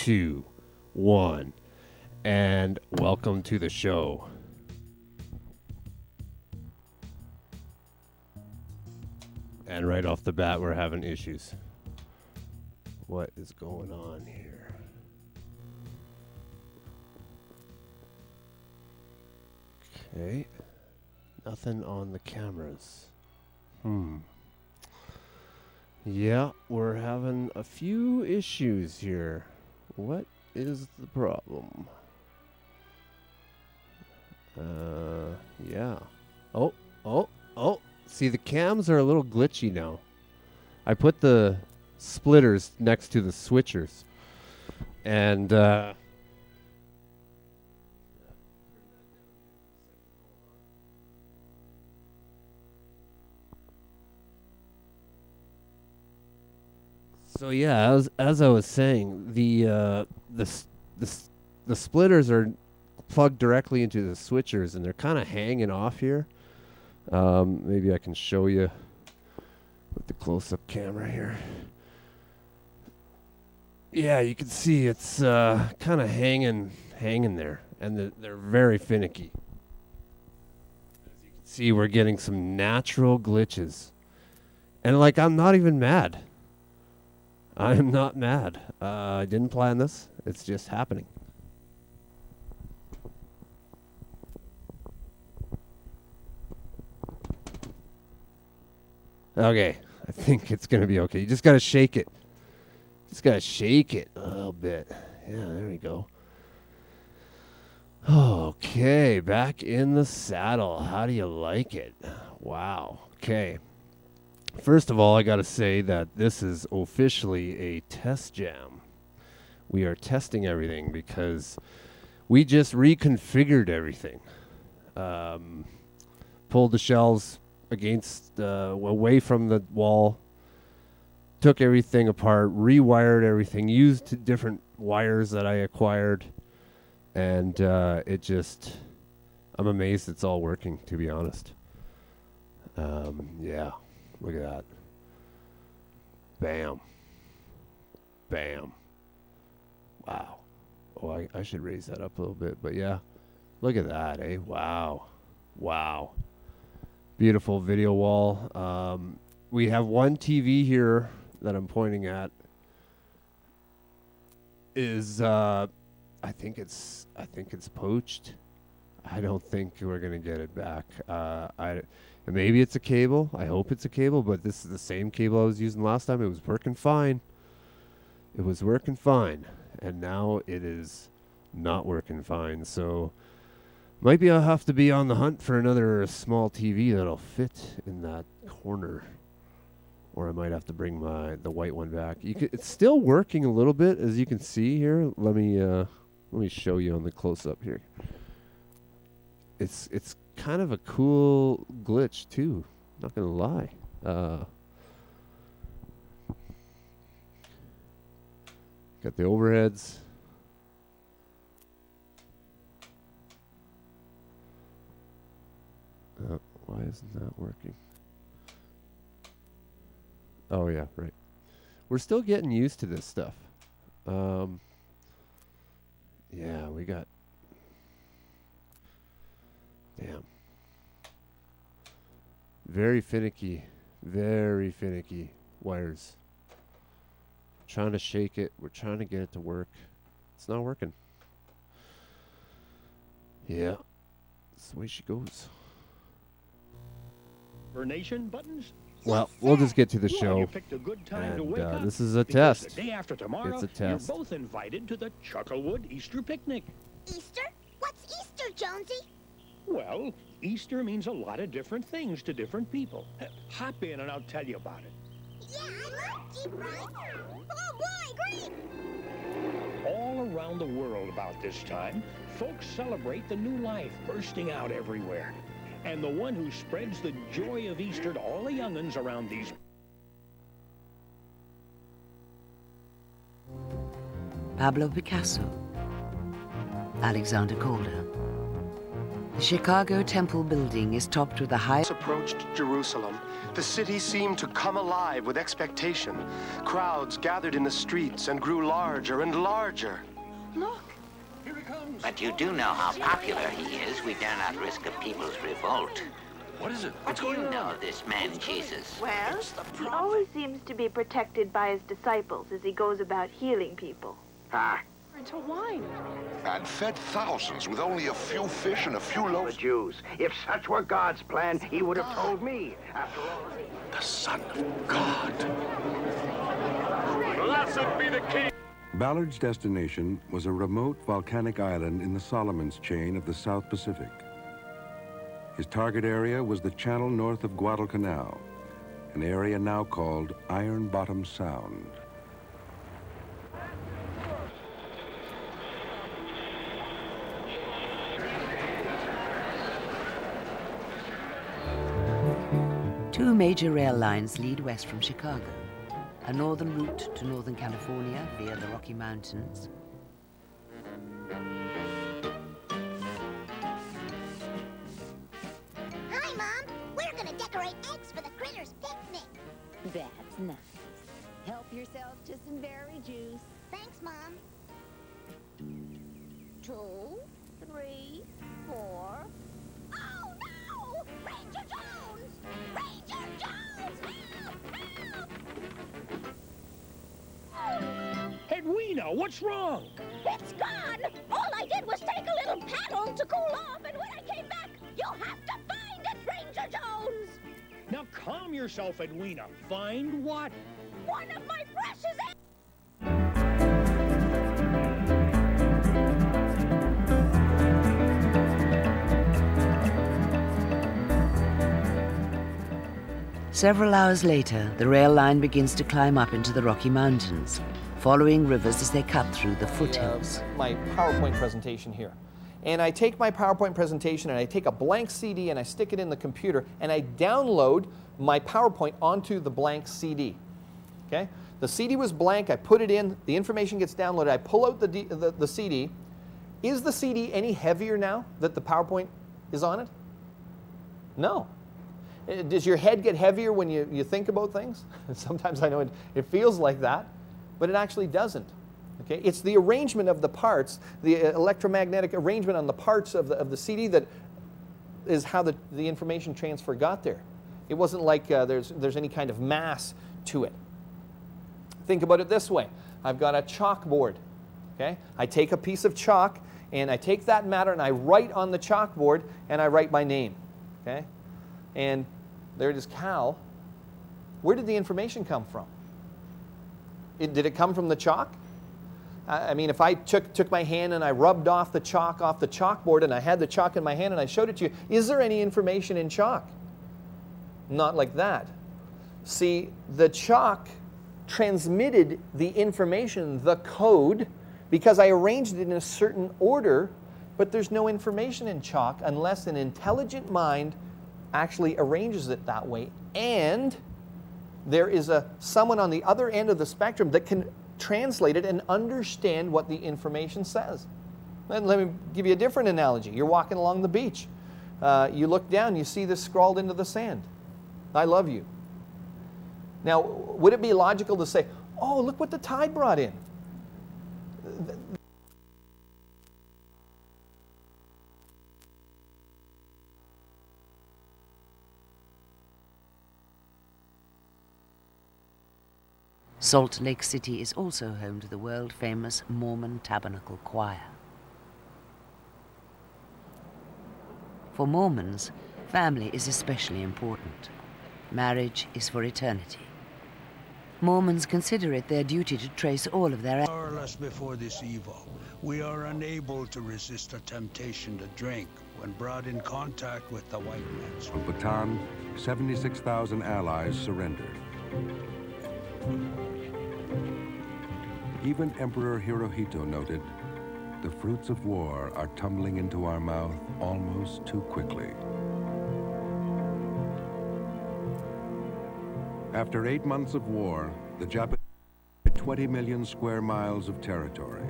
2, 1, and welcome to the show. And right off the bat, we're having issues. What is going on here? Okay. Nothing on the cameras. Yeah, we're having a few issues here. What is the problem? Yeah. Oh. See, the cams are a little glitchy now. I put the splitters next to the switchers. And, so yeah, as I was saying, the splitters are plugged directly into the switchers, and they're kind of hanging off here. Maybe I can show you with the close-up camera here. Yeah, you can see it's kind of hanging there, and they're very finicky. As you can see, we're getting some natural glitches, and like I'm not even mad. I'm not mad. I didn't plan this. It's just happening. Okay, I think it's going to be okay. You just got to shake it. Just got to shake it a little bit. Yeah, there we go. Okay, back in the saddle. How do you like it? Wow. Okay. First of all, I got to say that this is officially a test jam. We are testing everything because we just reconfigured everything. Pulled the shelves against away from the wall, took everything apart, rewired everything, used different wires that I acquired, and it just, I'm amazed it's all working, to be honest. Yeah, look at that. Bam. Bam. Wow. Oh, I should raise that up a little bit, but yeah, look at that, eh? Wow. Wow. Beautiful video wall. We have one TV here that I'm pointing at. Is I think it's poached. I don't think we're gonna get it back. Maybe it's a cable. I hope it's a cable, but this is the same cable I was using last time. It was working fine. It was working fine, and now it is not working fine. So might be I'll have to be on the hunt for another small TV that'll fit in that corner, or I might have to bring the white one back. It's still working a little bit, as you can see here. Let me show you on the close-up here. It's kind of a cool glitch too. Not gonna lie. Got the overheads. Why isn't that working? Oh yeah, right. We're still getting used to this stuff. Yeah, we got. Damn. Very finicky wires. Trying to shake it. We're trying to get it to work. It's not working. Yeah. That's the way she goes. Nation buttons? Well, we'll just get to the show. You picked a good time to wake up, this is a test. The day after tomorrow, it's a test. You're both invited to the Chucklewood Easter picnic. Easter? What's Easter, Jonesy? Well, Easter means a lot of different things to different people. Hop in and I'll tell you about it. Yeah, I love Jeep rides. Oh boy, great! All around the world about this time, folks celebrate the new life bursting out everywhere. And the one who spreads the joy of Easter to all the young'uns around these. Pablo Picasso, Alexander Calder, The Chicago Temple building is topped with a high... Approached Jerusalem, the city seemed to come alive with expectation. Crowds gathered in the streets and grew larger and larger. Look. But you do know how popular he is. We dare not risk a people's revolt. What is it? What do you know of this man, Jesus? Well, He always seems to be protected by his disciples as he goes about healing people. Ah, into wine. And fed thousands with only a few fish and a few loaves. The Jews. If such were God's plan, he would have told me. After all, The Son of God. Blessed be the King. Ballard's destination was a remote volcanic island in the Solomons chain of the South Pacific. His target area was the channel north of Guadalcanal, an area now called Iron Bottom Sound. Two major rail lines lead west from Chicago. A northern route to Northern California via the Rocky Mountains. Hi, Mom. We're gonna decorate eggs for the critters' picnic. That's nice. Help yourself to some berry juice. Thanks, Mom. 2, 3, 4. Oh, no! Ranger Jones! Ranger Jones! Help! Help! Edwina, what's wrong? It's gone! All I did was take a little paddle to cool off, and when I came back, you'll have to find it, Ranger Jones! Now calm yourself, Edwina. Find what? One of my precious eggs! Several hours later, the rail line begins to climb up into the Rocky Mountains, following rivers as they cut through the foothills. My PowerPoint presentation here. And I take my PowerPoint presentation and I take a blank CD and I stick it in the computer and I download my PowerPoint onto the blank CD. Okay? The CD was blank, I put it in, the information gets downloaded, I pull out the CD. Is the CD any heavier now that the PowerPoint is on it? No. Does your head get heavier when you think about things? Sometimes I know it feels like that, but it actually doesn't. Okay? It's the arrangement of the parts, the electromagnetic arrangement on the parts of the CD that is how the information transfer got there. It wasn't like there's any kind of mass to it. Think about it this way. I've got a chalkboard. Okay? I take a piece of chalk and I take that matter and I write on the chalkboard and I write my name. Okay? And there it is, Cal. Where did the information come from? Did it come from the chalk? I mean, if I took my hand and I rubbed off the chalk off the chalkboard and I had the chalk in my hand and I showed it to you, is there any information in chalk? Not like that. See, the chalk transmitted the information, the code, because I arranged it in a certain order, but there's no information in chalk unless an intelligent mind actually arranges it that way. And there is someone on the other end of the spectrum that can translate it and understand what the information says. And let me give you a different analogy. You're walking along the beach. You look down, you see this scrawled into the sand. I love you. Now, would it be logical to say, oh, look what the tide brought in? Salt Lake City is also home to the world-famous Mormon Tabernacle Choir. For Mormons, family is especially important. Marriage is for eternity. Mormons consider it their duty to trace all of their... Powerless before this evil, we are unable to resist a temptation to drink when brought in contact with the white man. From Bataan, 76,000 allies surrendered. Even Emperor Hirohito noted, the fruits of war are tumbling into our mouth almost too quickly. After 8 months of war, the Japanese had 20 million square miles of territory,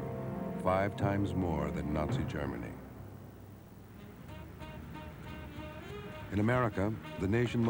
5 times more than Nazi Germany. In America, the nation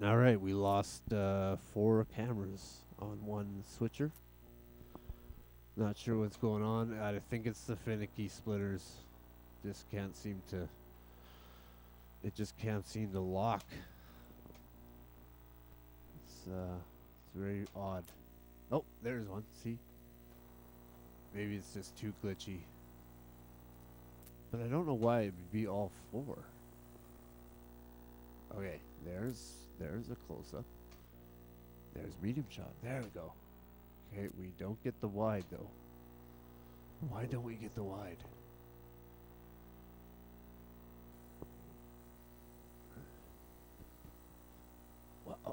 All right, we lost 4 cameras on one switcher. Not sure what's going on. I think it's the finicky splitters. Just can't seem to. It just can't seem to lock. It's very odd. Oh, there's one. See? Maybe it's just too glitchy. But I don't know why it would be all 4. Okay, there's a close-up. There's medium shot. There we go. Okay, we don't get the wide, though. Why don't we get the wide?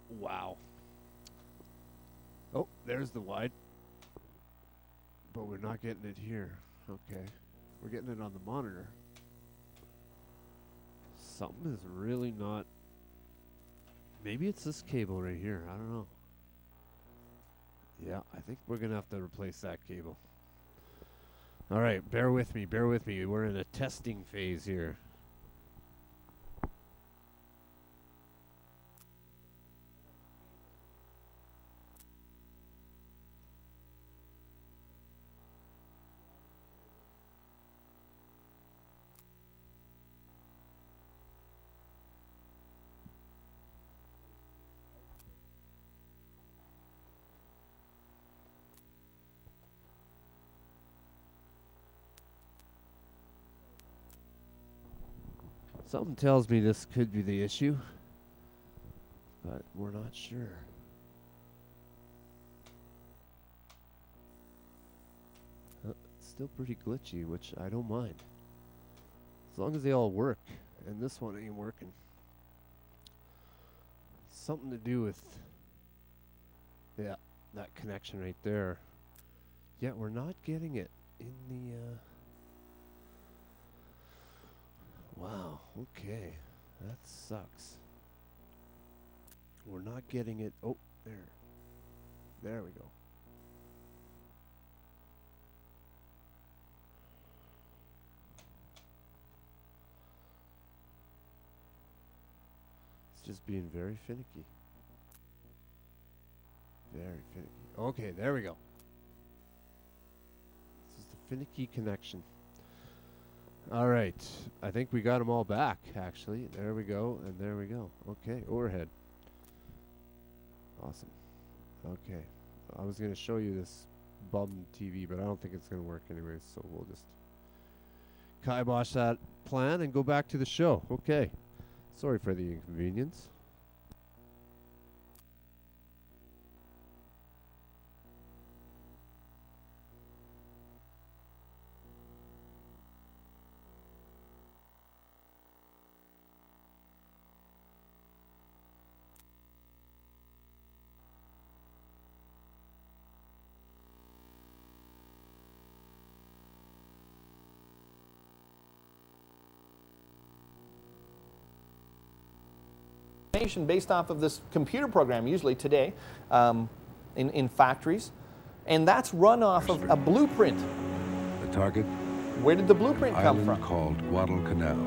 Wow. Oh, there's the wide. But we're not getting it here. Okay. We're getting it on the monitor. Something is really not... Maybe it's this cable right here. I don't know. Yeah, I think we're going to have to replace that cable. All right, bear with me. Bear with me. We're in a testing phase here. Something tells me this could be the issue, but we're not sure. It's still pretty glitchy, which I don't mind. As long as they all work, and this one ain't working. Something to do with, yeah, that connection right there. Yet we're not getting it in the, wow, okay. That sucks. We're not getting it. Oh, there. There we go. It's just being very finicky. Very finicky. Okay, there we go. This is the finicky connection. All right, I think we got them all back, actually. There we go, and there we go. Okay, overhead. Awesome. Okay, I was going to show you this bum TV, but I don't think it's going to work anyway, so we'll just kibosh that plan and go back to the show. Okay, sorry for the inconvenience. Based off of this computer program, usually today, in factories, and that's run off of a blueprint. The target? Where did the blueprint come from? Called Guadalcanal.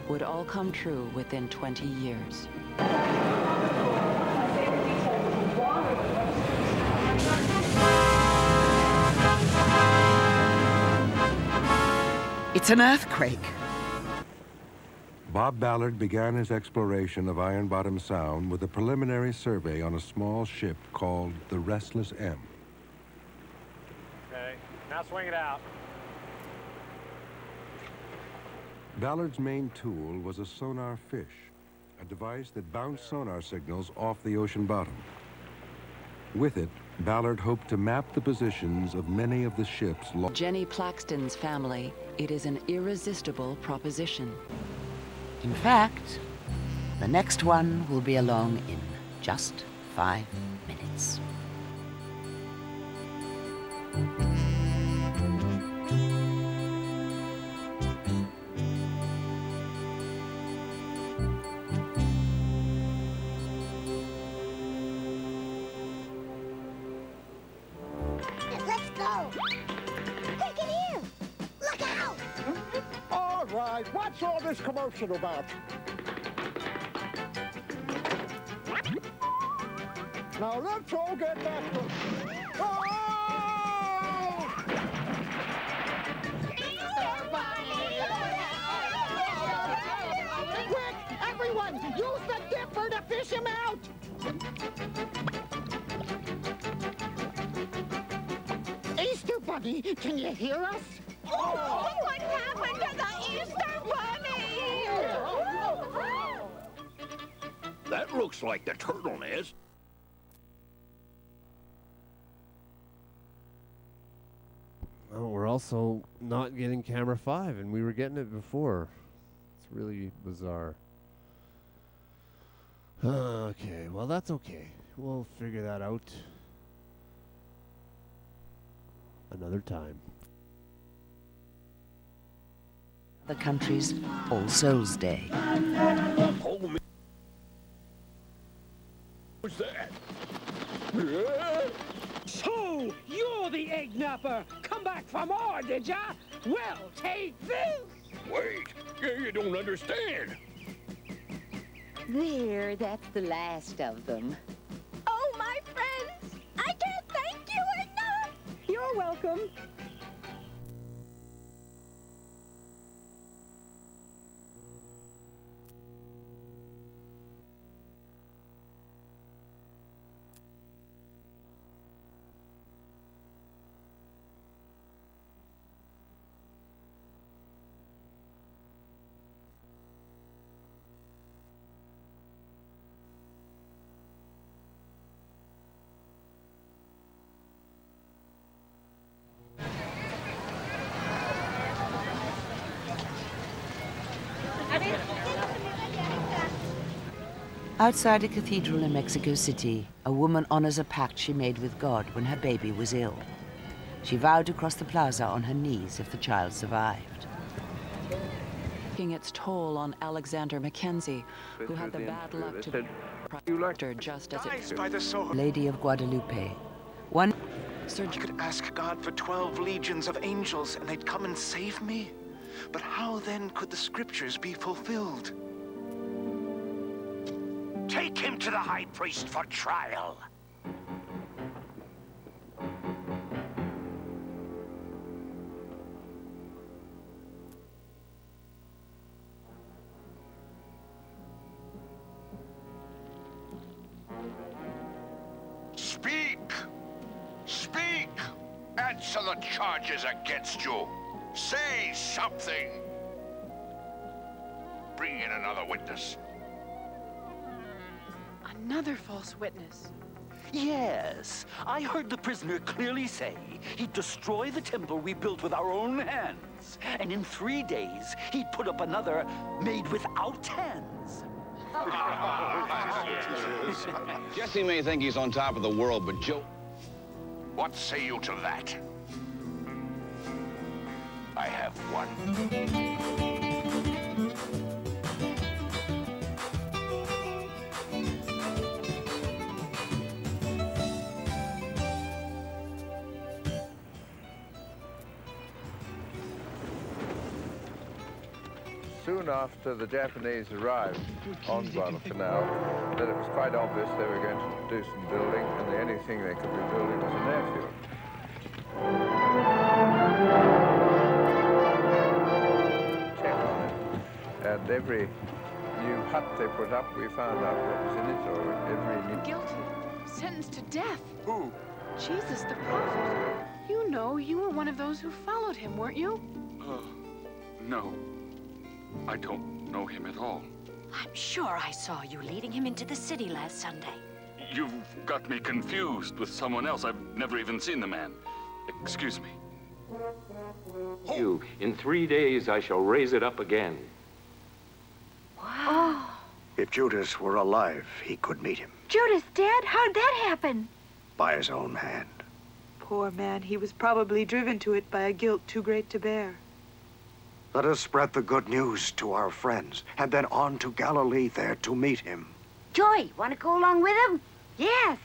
Would all come true within 20 years. It's an earthquake. Bob Ballard began his exploration of Iron Bottom Sound with a preliminary survey on a small ship called the Restless M. Okay, now swing it out. Ballard's main tool was a sonar fish, a device that bounced sonar signals off the ocean bottom. With it, Ballard hoped to map the positions of many of the ships. Jenny Plaxton's family, it is an irresistible proposition. In fact, the next one will be along in just 5 minutes. Let's go. Take it here. Look out. All right, what's all this commotion about? Now let's all get back to... Oh! Quick, everyone, use the dipper to fish him out! Easter Bunny, can you hear us? Oh, what happened to the Easter Bunny? That looks like the turtleness. Well, we're also not getting camera 5, and we were getting it before. It's really bizarre. Okay, well, that's okay. We'll figure that out another time. The country's All Souls Day. What's that? So, you're the egg napper. Come back for more, did ya? Well, take this. Wait, you don't understand. There, that's the last of them. Oh, my friends, I can't thank you enough. You're welcome. Outside a cathedral in Mexico City, a woman honors a pact she made with God when her baby was ill. She vowed to cross the plaza on her knees if the child survived. Taking its toll on Alexander Mackenzie, who had the bad luck to be just as it by the sword. Lady of Guadalupe. One surgeon could ask God for 12 legions of angels and they'd come and save me. But how then could the scriptures be fulfilled? Take him to the high priest for trial. Speak! Speak! Answer the charges against you. Say something. Bring in another witness. Another false witness. Yes, I heard the prisoner clearly say he'd destroy the temple we built with our own hands. And in 3 days, he'd put up another made without hands. Jesse may think he's on top of the world, but Joe... What say you to that? I have one. Soon after the Japanese arrived on Guadalcanal, that it was quite obvious they were going to do some building, and the only thing they could be building was an airfield. Check on it. And every new hut they put up, we found out what was in it, or every new... Guilty. Sentenced to death. Who? Jesus, the prophet. You know, you were one of those who followed him, weren't you? No. I don't know him at all. I'm sure I saw you leading him into the city last Sunday. You've got me confused with someone else. I've never even seen the man. Excuse me. You, in 3 days, I shall raise it up again. Wow. If Judas were alive, he could meet him Judas dead? How'd that happen? by his own hand. Poor man, he was probably driven to it by a guilt too great to bear. Let us spread the good news to our friends, and then on to Galilee there to meet him. Joy, want to go along with him? Yes.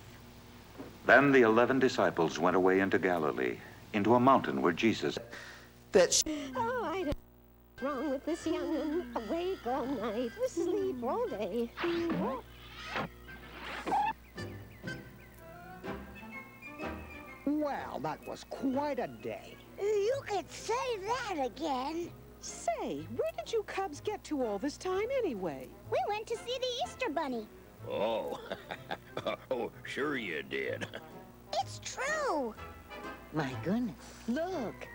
Then the 11 disciples went away into Galilee, into a mountain where Jesus... Oh, I don't know what's wrong with this young'un. Awake all night, asleep all day. Well, that was quite a day. You could say that again. Say, where did you cubs get to all this time anyway? We went to see the Easter Bunny. Oh, oh, sure you did. It's true. My goodness, look.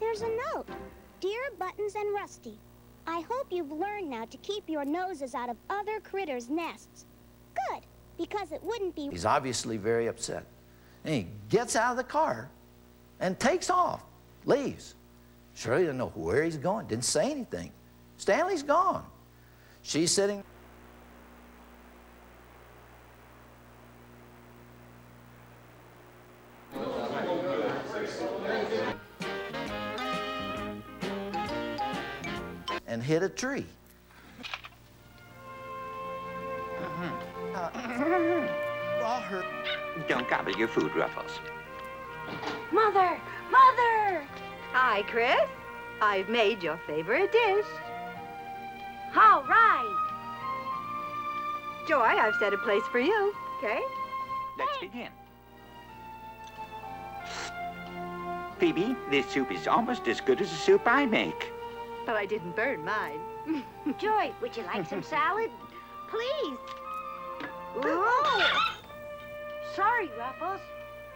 There's a note. Dear Buttons and Rusty, I hope you've learned now to keep your noses out of other critters' nests. Good, because it wouldn't be... He's obviously very upset. And he gets out of the car and takes off, leaves. Shirley didn't know where he's going, didn't say anything. Stanley's gone. She's sitting... and hit a tree. Don't gobble your food, Ruffles. Mother! Mother! Hi, Chris. I've made your favorite dish. All right. Joy, I've set a place for you, okay? Let's begin. Phoebe, this soup is almost as good as the soup I make. But I didn't burn mine. Joy, would you like some salad? Please. Oh. Sorry, Ruffles.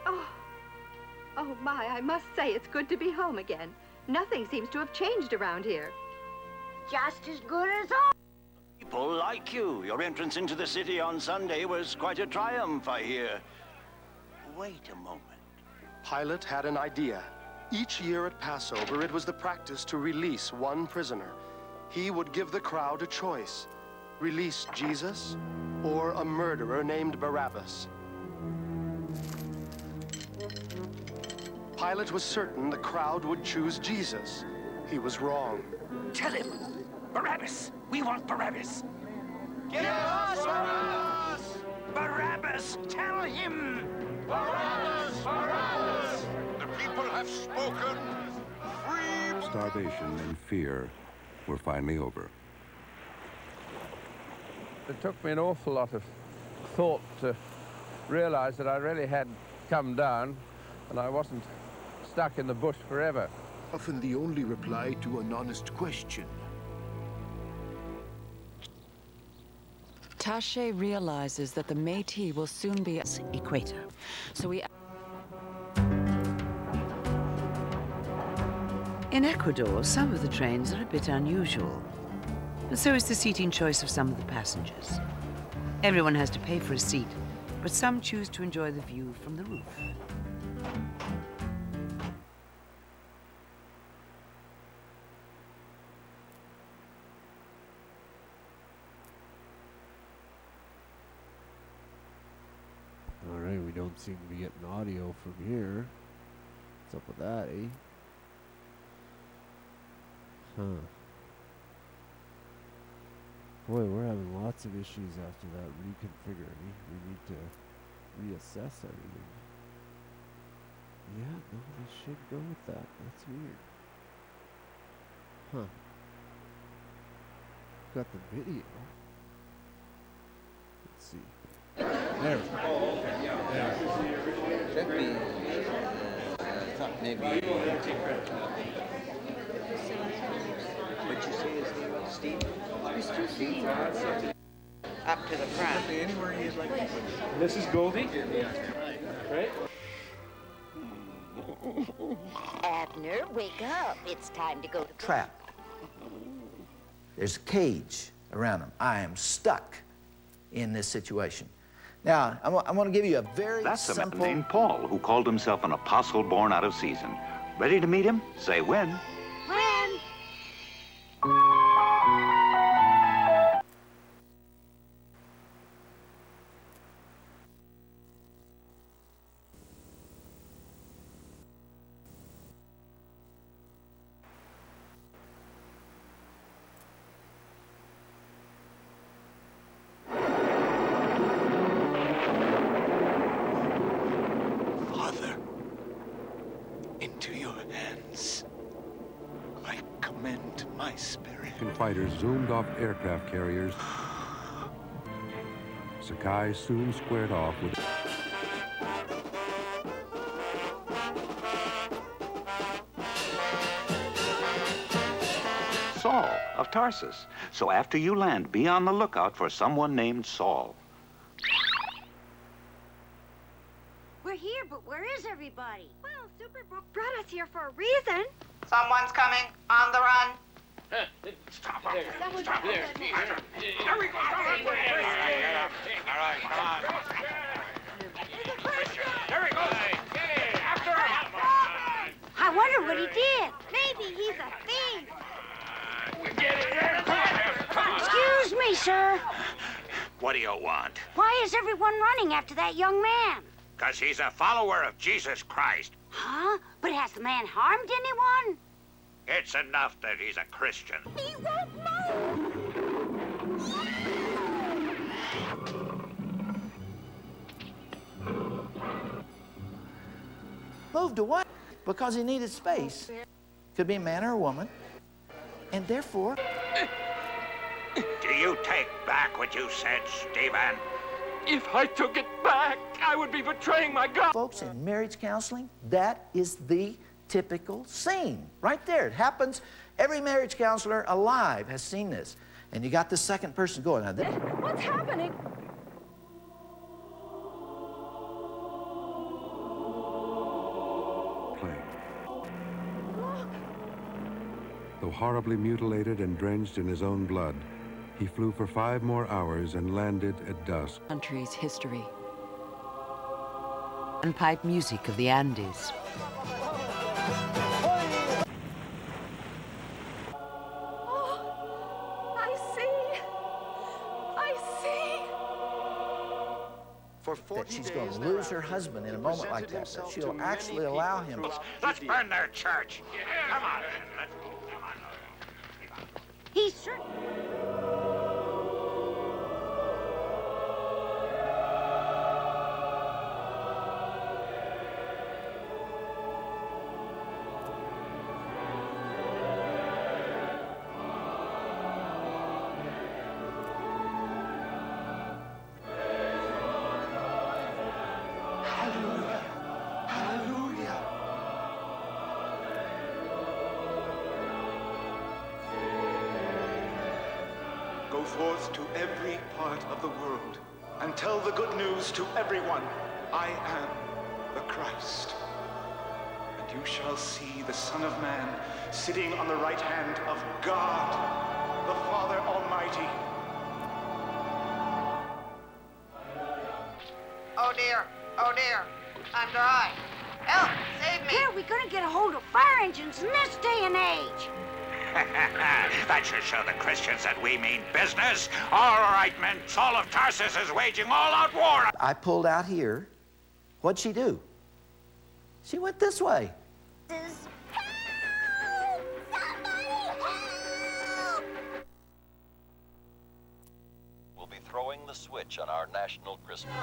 Oh, my, I must say it's good to be home again. Nothing seems to have changed around here. Just as good as all. People like you. Your entrance into the city on Sunday was quite a triumph, I hear. Wait a moment. Pilate had an idea. Each year at Passover, it was the practice to release one prisoner. He would give the crowd a choice. Release Jesus or a murderer named Barabbas. Pilate was certain the crowd would choose Jesus. He was wrong. Tell him, Barabbas. We want Barabbas. Give us Barabbas! Barabbas, tell him. Barabbas! Barabbas! The people have spoken. Free... Starvation and fear were finally over. It took me an awful lot of thought to realize that I really had come down and I wasn't stuck in the bush forever. Often the only reply to an honest question. Taché realizes that the Métis will soon be at equator. So we... In Ecuador, some of the trains are a bit unusual, but so is the seating choice of some of the passengers. Everyone has to pay for a seat, but some choose to enjoy the view from the roof. All right, we don't seem to be getting audio from here. What's up with that, eh? Huh. Boy, we're having lots of issues after that reconfiguring. We need to reassess everything. Yeah, no, we should go with that. That's weird. Huh. Got the video. Let's see. There we go. Oh, okay, yeah. There. Should be. I thought maybe. What'd you say his name was? Steve? Mr. Steve. Up to the front. Anywhere you'd like to put. This is Goldie. Right? Abner, wake up. It's time to go to... Trap. There's a cage around him. I am stuck in this situation. Now, I'm going to give you a very That's simple... a man named Paul who called himself an apostle born out of season. Ready to meet him? Say when. When? American fighters zoomed off aircraft carriers, Sakai soon squared off with... Saul of Tarsus. So after you land, be on the lookout for someone named Saul. We're here, but where is everybody? Well, Superbook brought us here for a reason. Someone's coming. On the run. Stop there. Stop there. There we go. All right, come on. There he goes. After him. I wonder what he did. Maybe he's a thief. Excuse me, sir. What do you want? Why is everyone running after that young man? 'Cause he's a follower of Jesus Christ. Huh? But has the man harmed anyone? It's enough that he's a Christian. He won't move. Moved to what? Because he needed space. Could be a man or a woman. And therefore... Do you take back what you said, Stephen? If I took it back, I would be betraying my God. Folks, in marriage counseling, that is the typical scene. Right there. It happens. Every marriage counselor alive has seen this. And you got the second person going. Now, what's happening? Though horribly mutilated and drenched in his own blood, he flew for 5 more hours and landed at dusk. Country's history. And pipe music of the Andes. That she's going to lose her husband in a moment like that. That she'll actually allow him. Let's burn their church. Come on. He's sure. Go forth to every part of the world and tell the good news to everyone. I am the Christ. And you shall see the Son of Man sitting on the right hand of God, the Father Almighty. Oh dear. Oh dear. I'm dry. Help! Save me! How are we gonna get a hold of fire engines in this day and age? That should show the Christians that we mean business. All right, men, Saul of Tarsus is waging all-out war. I pulled out here. What'd she do? She went this way. We'll be throwing the switch on our national Christmas.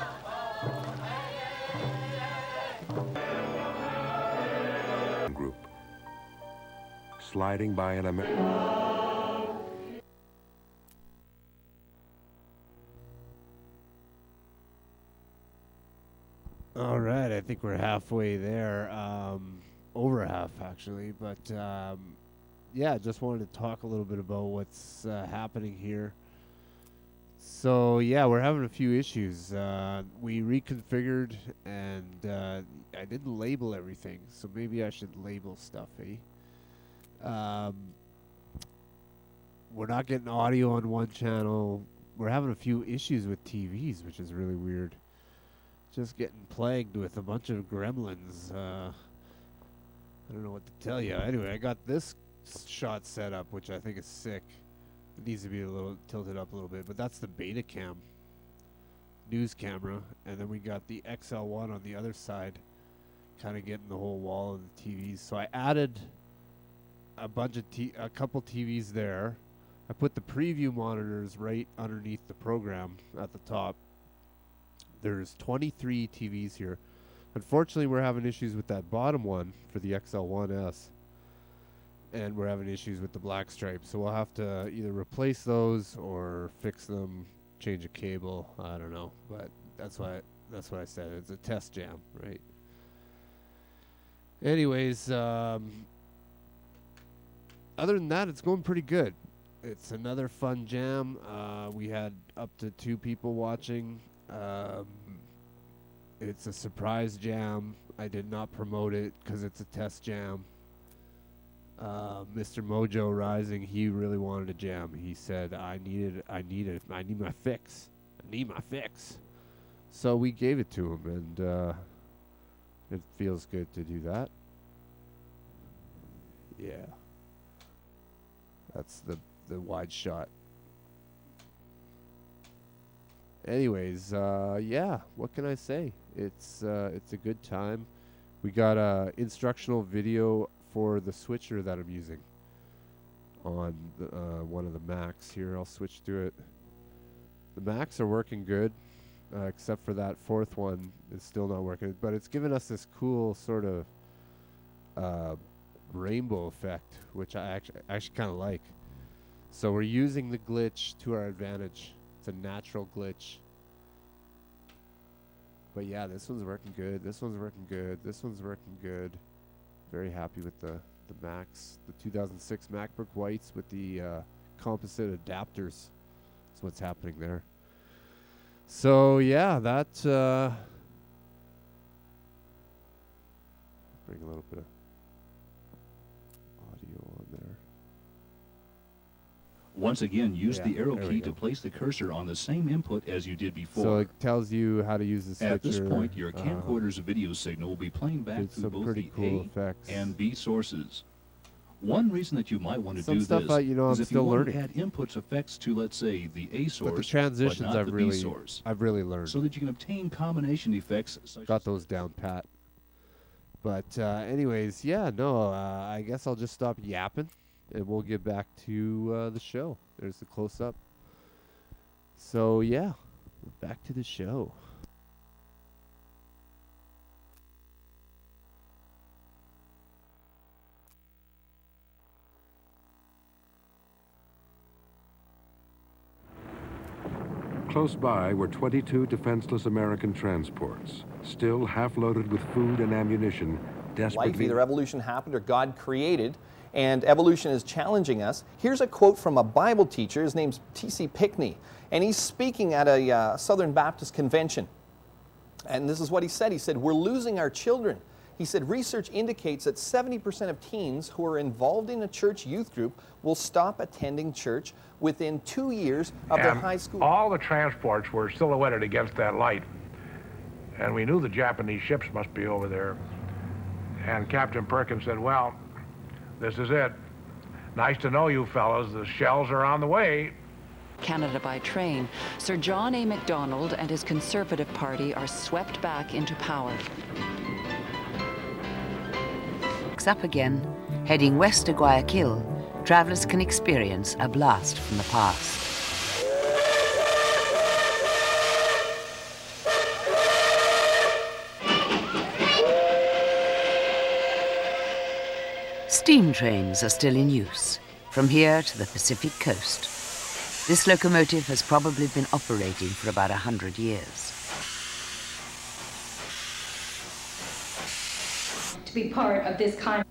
Group. Sliding by an American... All right, I think we're halfway there, over half actually, but yeah, just wanted to talk a little bit about what's happening here. So yeah, we're having a few issues. We reconfigured and I didn't label everything, so maybe I should label stuff, eh? We're not getting audio on one channel. We're having a few issues with TVs, which is really weird. Just getting plagued with a bunch of gremlins. I don't know what to tell you. Anyway, I got this shot set up, which I think is sick. It needs to be a little tilted up a little bit, but that's the Betacam news camera, and then we got the XL1 on the other side, kind of getting the whole wall of the TVs. So I added a couple TVs there. I put the preview monitors right underneath the program at the top. There's 23 TVs here. Unfortunately, we're having issues with that bottom one for the XL1S. and we're having issues with the black stripes. So we'll have to either replace those or fix them, change a cable. I don't know, but that's what I said. It's a test jam, right? Anyways, other than that, it's going pretty good. It's another fun jam. We had up to 2 people watching. It's a surprise jam. I did not promote it because it's a test jam. Mr. Mojo Rising, he really wanted a jam. He said, I need my fix. I need my fix. So we gave it to him, and it feels good to do that. Yeah. That's the wide shot. Anyways, yeah, what can I say? It's a good time. We got a instructional video for the switcher that I'm using on the, one of the Macs here. I'll switch to it. The Macs are working good, except for that 4th one. It's still not working, but it's given us this cool sort of rainbow effect, which I actually kind of like. So we're using the glitch to our advantage. It's a natural glitch. But yeah, this one's working good. This one's working good. This one's working good. Very happy with the Macs. The 2006 MacBook Whites with the composite adapters. That's what's happening there. So yeah, that bring a little bit of audio on there. Once again, use the arrow key to place the cursor on the same input as you did before. So it tells you how to use the switcher. At this point, your camcorder's video signal will be playing back through both the cool A and B sources. One reason that you might want to Some do stuff this is if you want to add inputs effects to, let's say, the A source, but the transitions not the B source, I've really learned. so that you can obtain combination effects. Got those down pat. But anyways, yeah, no, I guess I'll just stop yapping, and we'll get back to the show. There's the close-up. So, yeah, back to the show. Close by were 22 defenseless American transports, still half-loaded with food and ammunition, desperately... Life, either evolution happened or God created, and evolution is challenging us. Here's a quote from a Bible teacher. His name's T.C. Pickney, and he's speaking at a Southern Baptist convention. And this is what he said. He said, "We're losing our children." He said, "Research indicates that 70% of teens who are involved in a church youth group will stop attending church within 2 years of their high school." All the transports were silhouetted against that light. And we knew the Japanese ships must be over there. And Captain Perkins said, "Well, this is it. Nice to know you fellows. The shells are on the way." Canada by train, Sir John A. Macdonald and his Conservative Party are swept back into power. Up again, heading west to Guayaquil, travelers can experience a blast from the past. Steam trains are still in use, from here to the Pacific coast. This locomotive has probably been operating for about 100 years. To be part of this kind.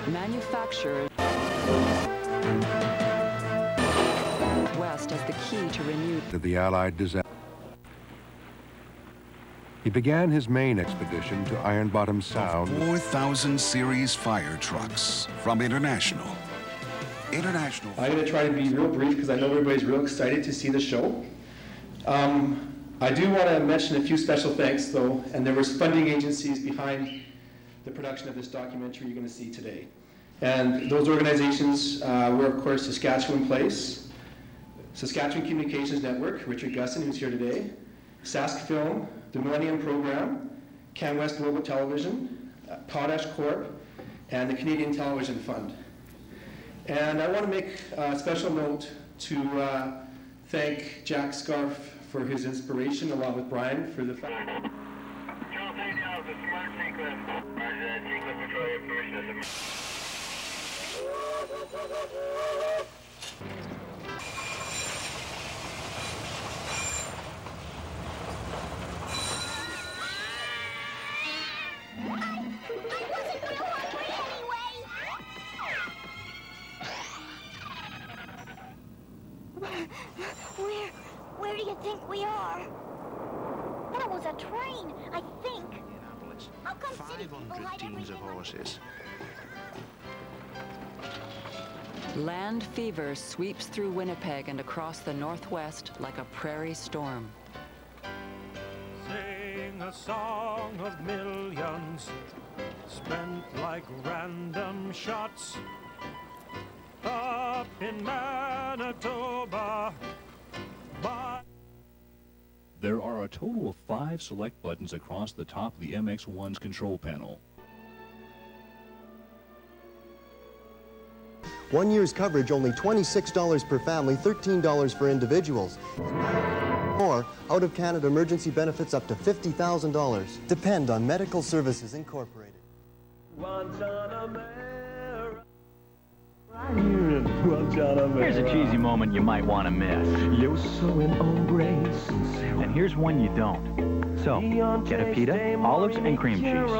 Manufacturer West as the key to renew the Allied disaster. He began his main expedition to Iron Bottom Sound. 4,000 series fire trucks from International. I'm going to try to be real brief because I know everybody's real excited to see the show. I do want to mention a few special thanks, though, and there was funding agencies behind the production of this documentary you're going to see today. And those organizations were, of course, Saskatchewan Place, Saskatchewan Communications Network, Richard Gusson, who's here today, Sask Film, the Millennium Program, CanWest Global Television, Potash Corp, and the Canadian Television Fund. And I want to make a special note to thank Jack Scarf for his inspiration, along with Brian for the fact. Where do you think we are? That was a train, I think. How come 500 teams of horses. Land fever sweeps through Winnipeg and across the Northwest like a prairie storm. Sing a song of millions spent like random shots up in Manitoba. There are a total of 5 select buttons across the top of the MX1's control panel. 1 year's coverage only $26 per family, $13 for individuals. Or out-of-Canada emergency benefits up to $50,000. Depend on Medical Services Incorporated. Here's a cheesy moment you might want to miss. You're so in embrace. And here's one you don't. So, get a pita, olives, and cream cheese.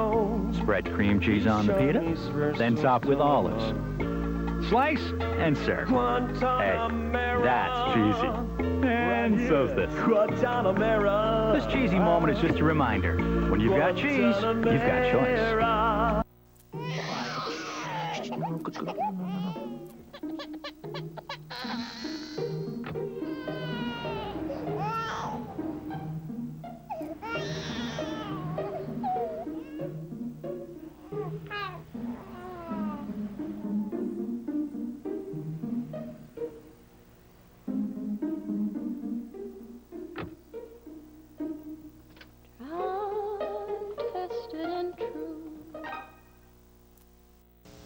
Spread cream cheese on the pita, then top with olives. Slice and serve. Hey, that's cheesy. And so's this. This cheesy moment is just a reminder. When you've got cheese, you've got choice.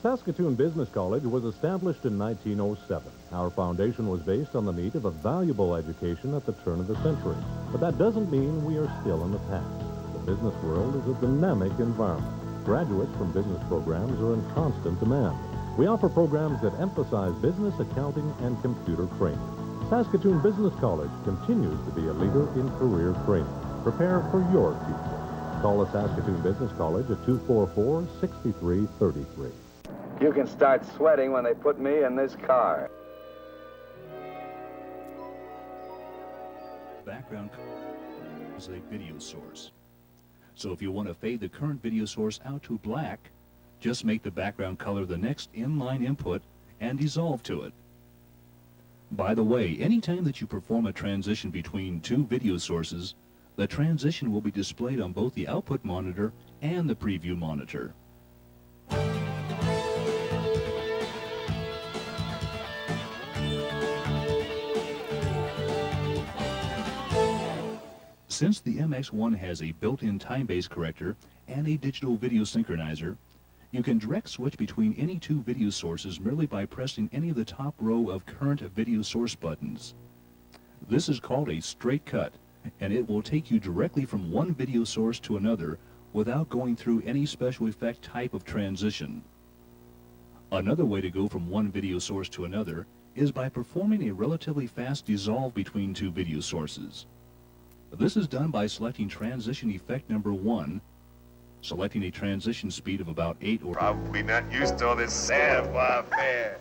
Saskatoon Business College was established in 1907. Our foundation was based on the need of a valuable education at the turn of the century. But that doesn't mean we are still in the past. The business world is a dynamic environment. Graduates from business programs are in constant demand. We offer programs that emphasize business, accounting, and computer training. Saskatoon Business College continues to be a leader in career training. Prepare for your future. Call the Saskatoon Business College at 244-6333. You can start sweating when they put me in this car. Background is a video source. So if you want to fade the current video source out to black, just make the background color the next inline input and dissolve to it. By the way, anytime that you perform a transition between 2 video sources, the transition will be displayed on both the output monitor and the preview monitor. Since the MX1 has a built-in time-based corrector and a digital video synchronizer, you can direct switch between any 2 video sources merely by pressing any of the top row of current video source buttons. This is called a straight cut, and it will take you directly from one video source to another without going through any special effect type of transition. Another way to go from one video source to another is by performing a relatively fast dissolve between 2 video sources. This is done by selecting transition effect number 1, selecting a transition speed of about 8 or... Probably not used to all this savoir faire.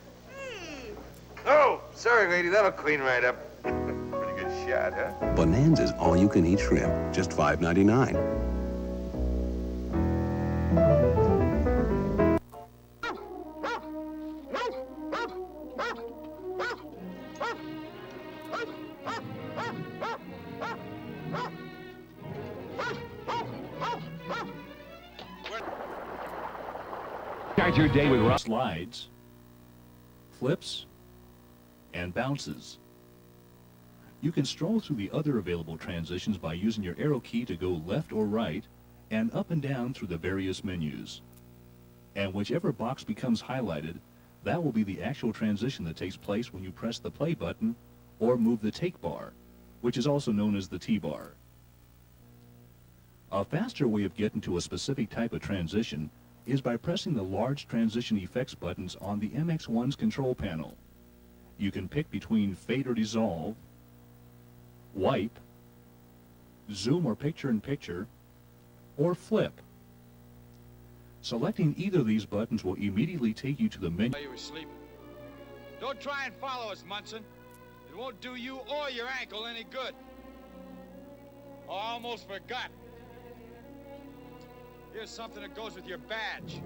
Oh, sorry, lady, that'll clean right up. Pretty good shot, huh? Bonanza's all-you-can-eat shrimp, just $5.99. Start your day with slides, flips, and bounces. You can stroll through the other available transitions by using your arrow key to go left or right and up and down through the various menus. And whichever box becomes highlighted, that will be the actual transition that takes place when you press the play button or move the take bar, which is also known as the T-bar. A faster way of getting to a specific type of transition is by pressing the large transition effects buttons on the MX1's control panel. You can pick between fade or dissolve, wipe, zoom or picture-in-picture, or flip. Selecting either of these buttons will immediately take you to the menu. You were sleeping. Don't try and follow us, Munson. It won't do you or your ankle any good. Oh, I almost forgot. Here's something that goes with your badge.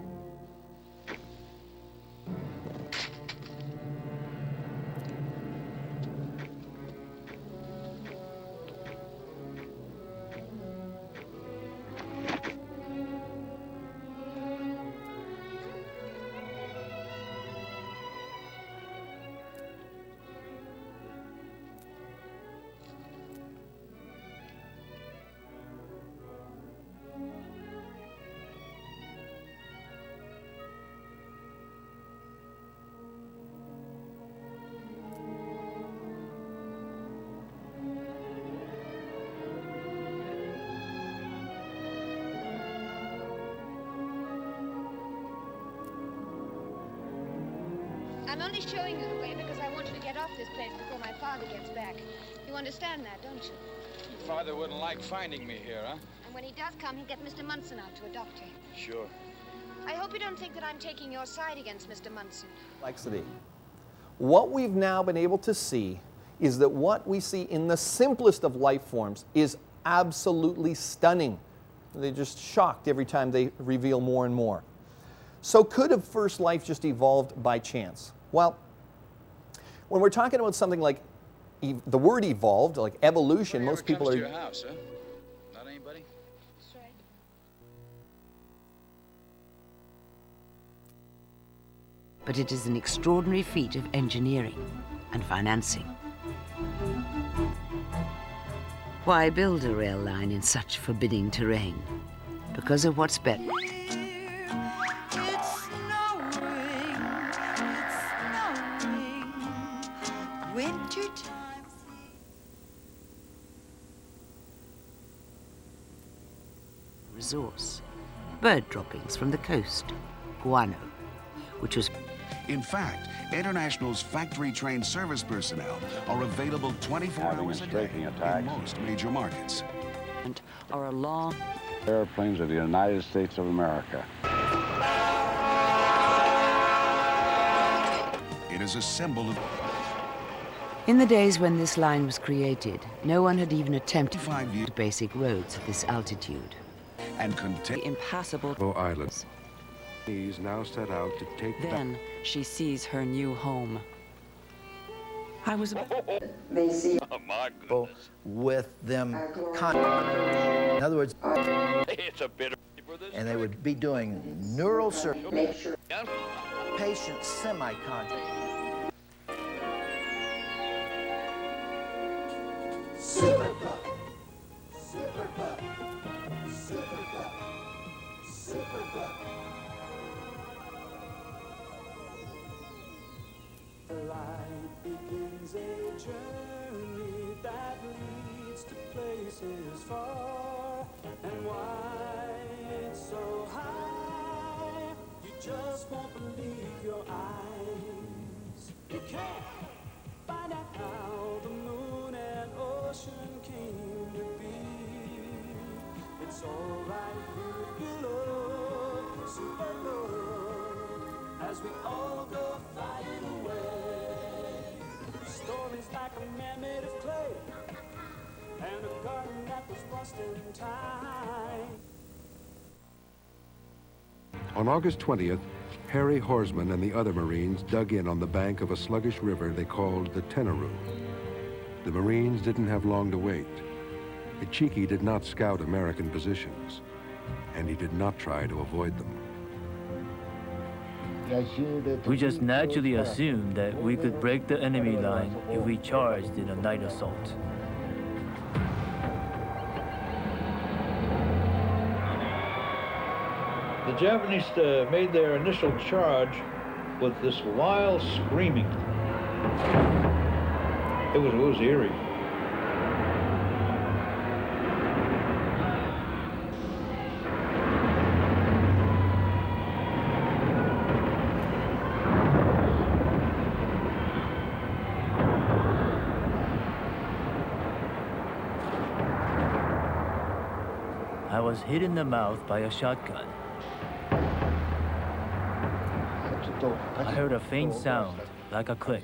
I'm only showing you the way because I want you to get off this place before my father gets back. You understand that, don't you? Your father wouldn't like finding me here, huh? And when he does come, he'll get Mr. Munson out to a doctor. Sure. I hope you don't think that I'm taking your side against Mr. Munson. Complexity. What we've now been able to see is that what we see in the simplest of life forms is absolutely stunning. They're just shocked every time they reveal more and more. So could a first life just evolved by chance? Well, when we're talking about something like the word evolved, like evolution, most people are... to your house, huh? Not anybody? That's right. But it is an extraordinary feat of engineering and financing. Why build a rail line in such forbidding terrain? Because of what's better. Resource. Bird droppings from the coast. Guano, which was... In fact, International's factory-trained service personnel are available 24 hours a day in most major markets. And are a long... Airplanes of the United States of America. It is a symbol of... In the days when this line was created, no one had even attempted basic roads at this altitude. And impassable islands. He's now set out to take Then she sees her new home. I was... They see with them. In other words, It's a bit and they would be doing neural surgery, patient semi-conscious. Super Pup. Super Pup. Super Pup. Super Pup. Life begins a journey that leads to places far. And why it's so high, you just won't believe your eyes. You can't find out how the moon and ocean came to be. It's alright if you love, super love, as we all go flying away. Stories like a man made of clay, and a garden that was lost in time. On August 20th, Harry Horsman and the other Marines dug in on the bank of a sluggish river they called the Tenaroo. The Marines didn't have long to wait. Ichiki did not scout American positions, and he did not try to avoid them. We just naturally assumed that we could break the enemy line if we charged in a night assault. The Japanese made their initial charge with this wild screaming. It was eerie. I was hit in the mouth by a shotgun. I heard a faint sound, like a click.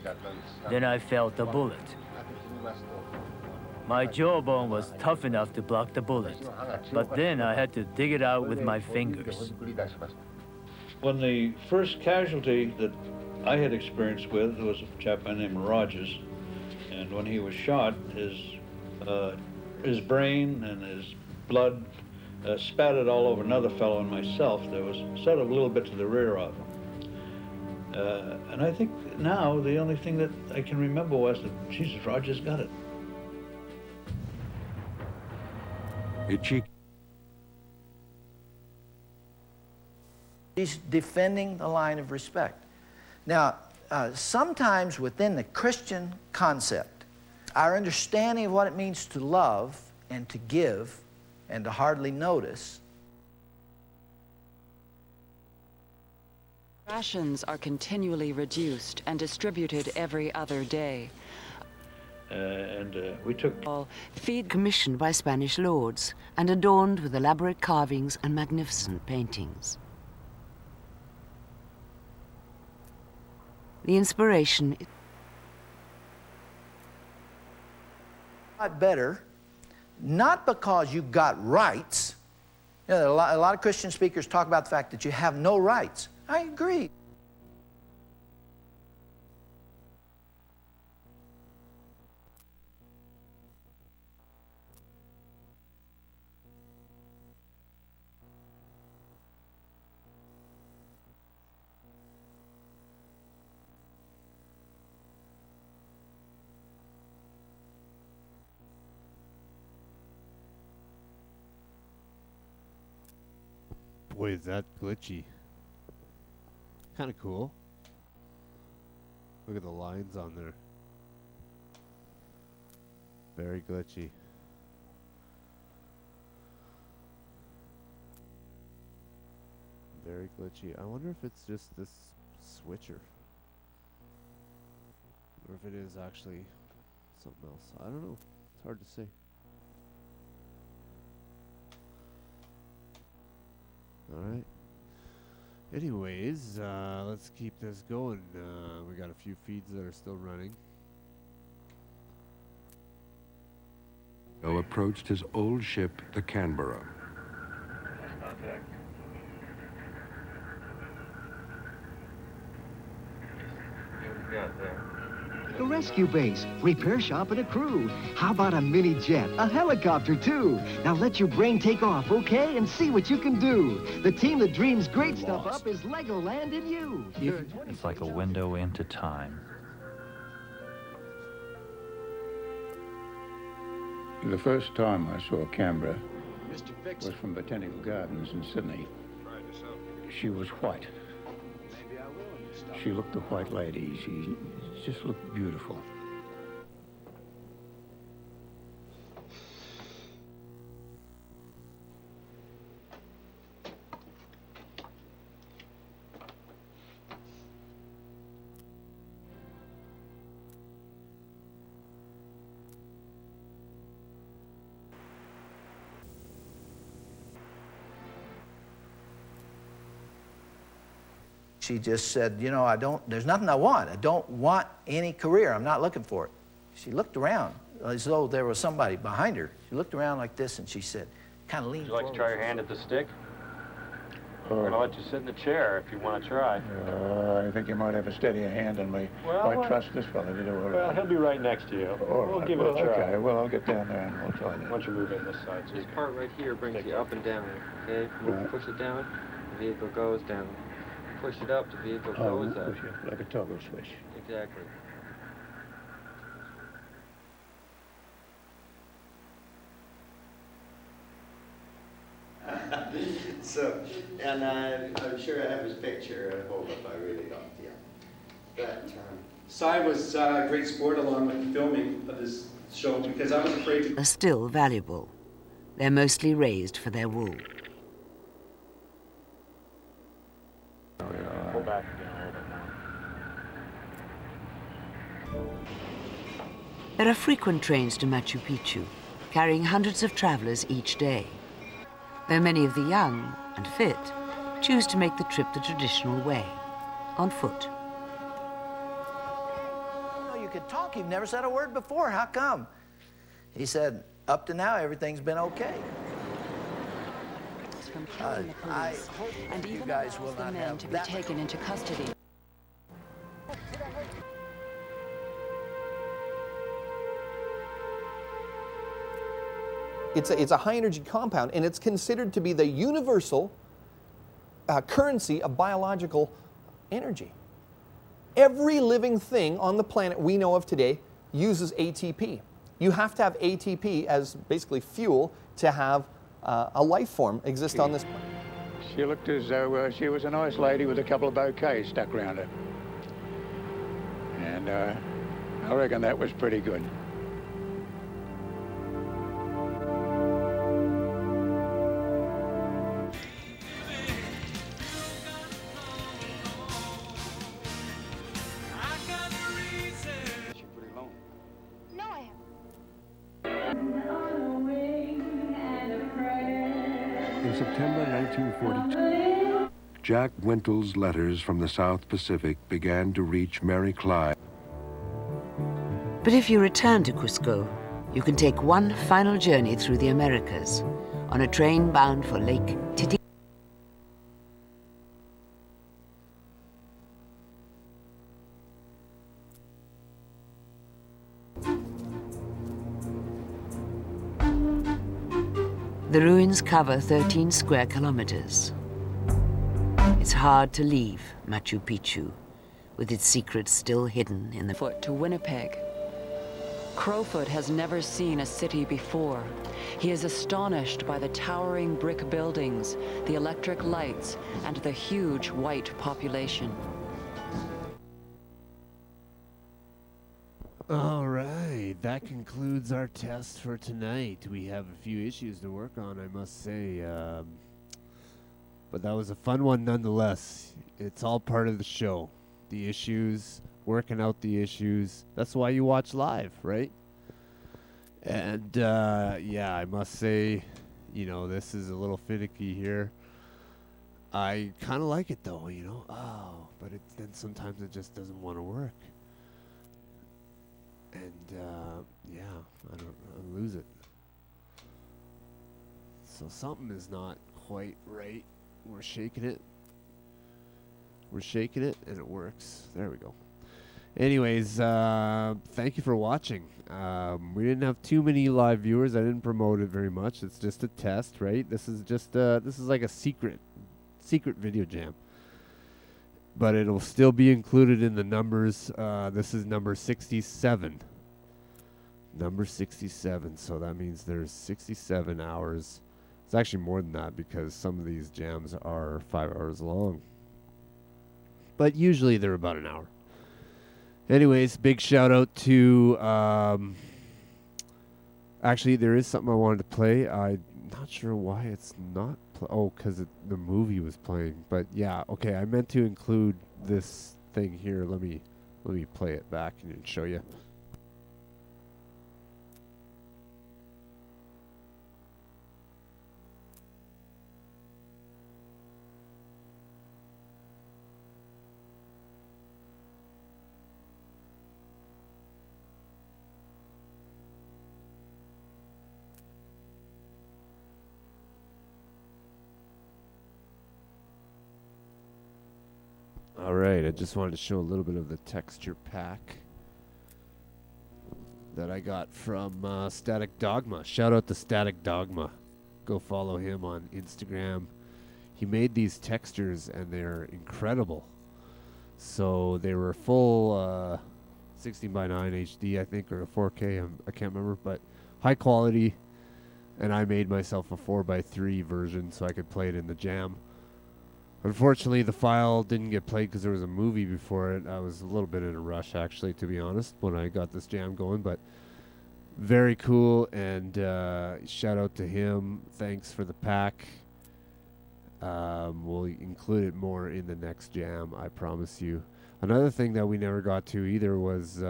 Then I felt a bullet. My jawbone was tough enough to block the bullet, but then I had to dig it out with my fingers. When the first casualty that I had experience with was a chap named Rogers, and when he was shot, his brain and his blood spattered all over another fellow and myself. There was sort of a little bit to the rear of him. And I think now the only thing that I can remember was that, Jesus, Rogers got it. He's defending the line of respect. Now, sometimes within the Christian concept, our understanding of what it means to love and to give and to hardly notice. Rations are continually reduced and distributed every other day. We took feed commissioned by Spanish lords and adorned with elaborate carvings and magnificent paintings. The inspiration Got better, not because you got rights. You know, a lot of Christian speakers talk about the fact that you have no rights. I agree. Boy, is that glitchy. Kind of cool. Look at the lines on there. Very glitchy. Very glitchy. I wonder if it's just this switcher. Or if it is actually something else. I don't know. It's hard to say. Alright. Anyways, let's keep this going. We got a few feeds that are still running. Joe approached his old ship, the Canberra. A rescue base, repair shop, and a crew. How about a mini jet, a helicopter too? Now let your brain take off, okay, and see what you can do. The team that dreams great stuff up is Legoland in you. It's like a window into time. The first time I saw Canberra was from Botanical Gardens in Sydney. She was white. She looked a white lady. She just looked beautiful. She just said, you know, there's nothing I want. I don't want any career. I'm not looking for it. She looked around as though there was somebody behind her. She looked around like this and she said, kind of leaned Would you like to try your hand at the stick? We're going to let you sit in the chair if you want to try. I think you might have a steadier hand than me. Well, I trust this fella to do it. Well, he'll be right next to you. We'll give it a try. Okay, well, I'll get down there and we'll try that. Why don't you move in this side? This part right here brings you up and down, okay? Right. Push it down, the vehicle goes down. Push it up, the vehicle goes up. Push it like a toggle switch. Exactly. So, and I'm sure I have his picture at home if I really don't, yeah. But, Cy was a great sport along with the filming of this show because I was afraid to... Are still valuable. They're mostly raised for their wool. Pull back again a little bit more. There are frequent trains to Machu Picchu, carrying hundreds of travelers each day. Though many of the young and fit choose to make the trip the traditional way, on foot. You could talk, you've never said a word before, how come? He said, up to now, everything's been okay. From killing the police, and even allows the men to be taken into custody. It's a high-energy compound, and it's considered to be the universal currency of biological energy. Every living thing on the planet we know of today uses ATP. You have to have ATP as basically fuel to have a life form exist on this planet. She looked as though she was a nice lady with a couple of bouquets stuck around her. And I reckon that was pretty good. No, I In September 1942, Jack Wintle's letters from the South Pacific began to reach Mary Clyde. But if you return to Cusco, you can take one final journey through the Americas on a train bound for Lake Titicaca. The ruins cover 13 square kilometers. It's hard to leave Machu Picchu, with its secrets still hidden in the foot to Winnipeg. Crowfoot has never seen a city before. He is astonished by the towering brick buildings, the electric lights, and the huge white population. All right, that concludes our test for tonight. We have a few issues to work on, I must say. But that was a fun one nonetheless. It's all part of the show. The issues, working out the issues. That's why you watch live, right? And yeah, I must say, you know, this is a little finicky here. I kind of like it though, you know. Oh, but then sometimes it just doesn't want to work. And yeah, I lose it. So something is not quite right. We're shaking it. We're shaking it, and it works. There we go. Anyways, thank you for watching. We didn't have too many live viewers. I didn't promote it very much. It's just a test, right? This is just this is like a secret video jam. But it'll still be included in the numbers. This is number 67. Number 67. So that means there's 67 hours. It's actually more than that because some of these jams are 5 hours long. But usually they're about an hour. Anyways, big shout out to... actually, there is something I wanted to play. I'm not sure why it's not... Oh, because the movie was playing. But yeah, okay, I meant to include this thing here. Let me play it back and show you. Alright, I just wanted to show a little bit of the texture pack that I got from Static Dogma. Shout out to Static Dogma. Go follow him on Instagram. He made these textures and they're incredible. So they were full 16:9 HD, I think, or 4K. I can't remember, but high quality. And I made myself a 4x3 version so I could play it in the jam. Unfortunately, the file didn't get played because there was a movie before it. I was a little bit in a rush, actually, to be honest, when I got this jam going. But very cool, and shout out to him. Thanks for the pack. We'll include it more in the next jam, I promise you. Another thing that we never got to either was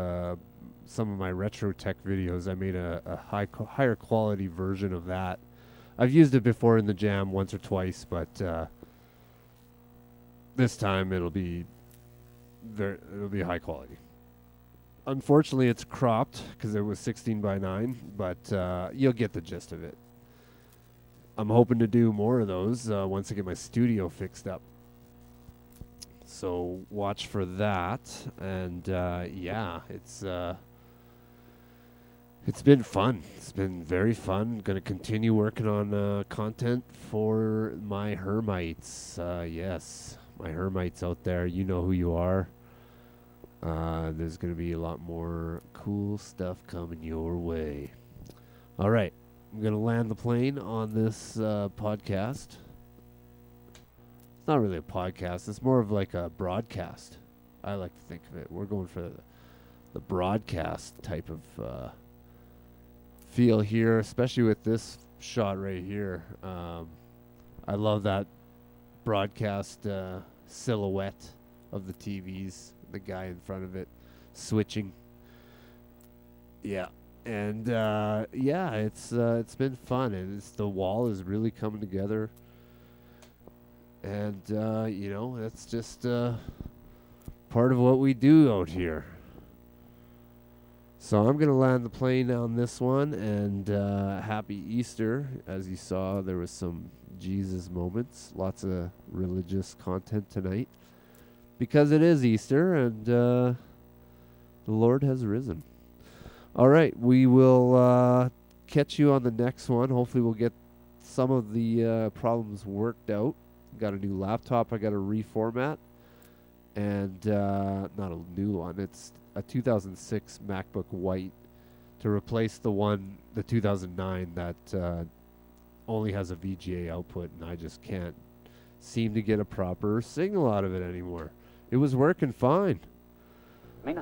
some of my retro tech videos. I made a higher quality version of that. I've used it before in the jam once or twice, but this time it'll be high quality. Unfortunately, it's cropped because it was 16:9, but you'll get the gist of it. I'm hoping to do more of those once I get my studio fixed up. So watch for that. And yeah, it's been fun. It's been very fun. Going to continue working on content for my Hermites. Yes, my Hermites out there. You know who you are. There's going to be a lot more cool stuff coming your way. All right. I'm going to land the plane on this podcast. It's not really a podcast. It's more of like a broadcast. I like to think of it. We're going for the broadcast type of feel here, especially with this shot right here. I love that broadcast silhouette of the TVs, the guy in front of it switching. Yeah. And yeah, it's been fun, and the wall is really coming together. And you know, that's just part of what we do out here. So I'm gonna land the plane on this one, and happy Easter. As you saw, there was some Jesus moments, lots of religious content tonight, because it is Easter, and the Lord has risen. All right, we will catch you on the next one. Hopefully we'll get some of the problems worked out. Got a new laptop I got to reformat. And not a new one. It's a 2006 MacBook White to replace the 2009 that only has a VGA output, and I just can't seem to get a proper signal out of it anymore. It was working fine. But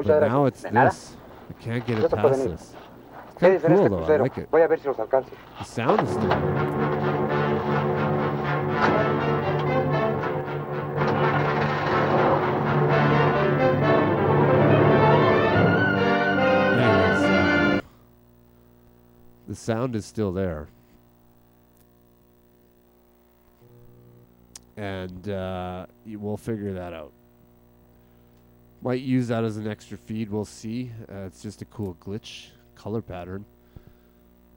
now it's this. I can't get it past this. It's kind of cool though, I like it. The sound is still there. Anyways, the sound is still there. And we'll figure that out. Might use that as an extra feed. We'll see. It's just a cool glitch color pattern.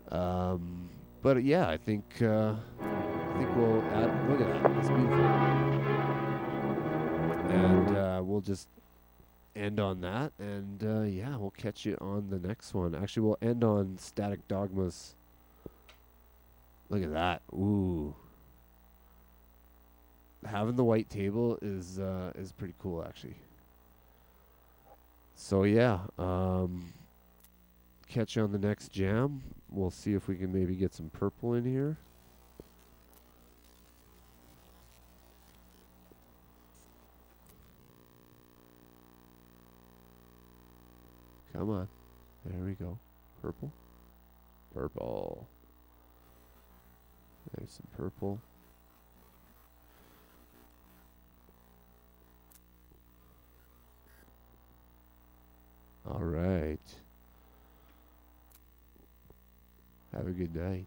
But yeah, I think we'll add. Look at that. It's beautiful. And we'll just end on that. And yeah, we'll catch you on the next one. Actually, we'll end on Static Dogma's. Look at that. Ooh. Having the white table is pretty cool, actually. So yeah, catch you on the next jam. We'll see if we can maybe get some purple in here. Come on. There we go. Purple. Purple. There's some purple. All right. Have a good night.